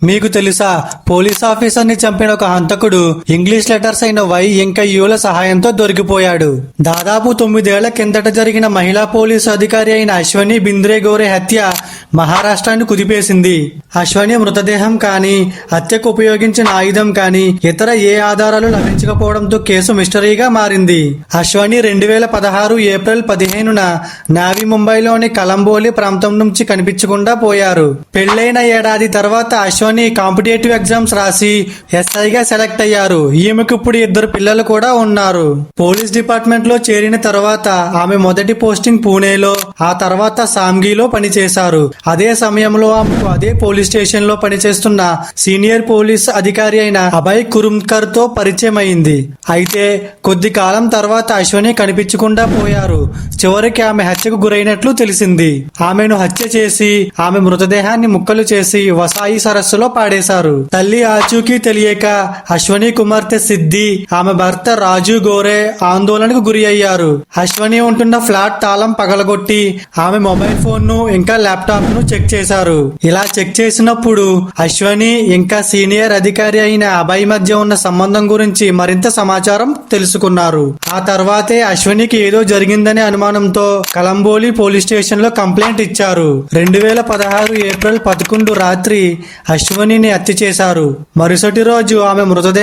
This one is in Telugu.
మీకు తెలుసా, పోలీస్ ఆఫీసర్ ని చంపిన ఒక హంతకుడు ఇంగ్లీష్ లెటర్స్ అయిన వై ఇంకా యుల సహాయంతో దొరికిపోయాడు. దాదాపు 9 ఏళ్ల కిందట జరిగిన మహిళా పోలీసు అధికారి అయిన అశ్వని బింద్రే గోరే హత్య మహారాష్ట్రాన్ని కుదిపేసింది. అశ్వని మృతదేహం కానీ, హత్యకు ఉపయోగించిన ఆయుధం కానీ, ఇతర ఏ ఆధారాలు లభించకపోవడంతో కేసు మిస్టరీగా మారింది. అశ్వని 2016 ఏప్రిల్ 15న నావీ ముంబైలోని కలంబోలి ప్రాంతం నుంచి కనిపించకుండా పోయారు. పెళ్లైన ఏడాది తర్వాత అశ్వని కాంపిటేటివ్ ఎగ్జామ్స్ రాసి ఎస్ఐగా సెలెక్ట్ అయ్యారు. ఈమెకు ఇప్పుడు 2 పిల్లలు కూడా ఉన్నారు. పోలీస్ డిపార్ట్మెంట్ లో చేరిన తర్వాత ఆమె మొదటి పోస్టింగ్ పూణేలో, ఆ తర్వాత సామ్గీలో పనిచేశారు. అదే సమయంలో ఆమెకు అదే పోలీస్ స్టేషన్ లో పనిచేస్తున్న సీనియర్ పోలీస్ అధికారి అయిన అభయ్ కురుమ్కర్ తో పరిచయం అయింది. అయితే కొద్ది కాలం తర్వాత అశ్వని కనిపించకుండా పోయారు. చివరికి ఆమె హత్యకు గురైనట్లు తెలిసింది. ఆమెను హత్య చేసి ఆమె మృతదేహాన్ని ముక్కలు చేసి వసాయి సరస్సులో పాడేశారు. తల్లి ఆచూకీ తెలియక అశ్వని కుమార్తె సిద్ధి, ఆమె భర్త రాజు గోరే ఆందోళనకు గురి అయ్యారు. అశ్వని ఉంటున్న ఫ్లాట్ తాళం పగలగొట్టి ఆమె మొబైల్ ఫోన్ ను ఇంకా ల్యాప్టాప్ ను చెక్ చేశారు. ఇలా చెక్ చేసినప్పుడు అశ్వని ఇంకా సీనియర్ అధికారి అయిన అభయ్ మధ్య ఉన్న సంబంధం గురించి మరింత సమాచారం తెలుసుకున్నారు. ఆ తర్వాతే అశ్వనికి ఏదో జరిగిందనే అనుమానంతో కలంబోలి పోలీస్ స్టేషన్ లో కంప్లైంట్ ఇచ్చారు. 2016 ఏప్రిల్ 11 రాత్రి అశ్వనిని హత్య చేశారు. మరుసటి రోజు ఆమె మృతదేహం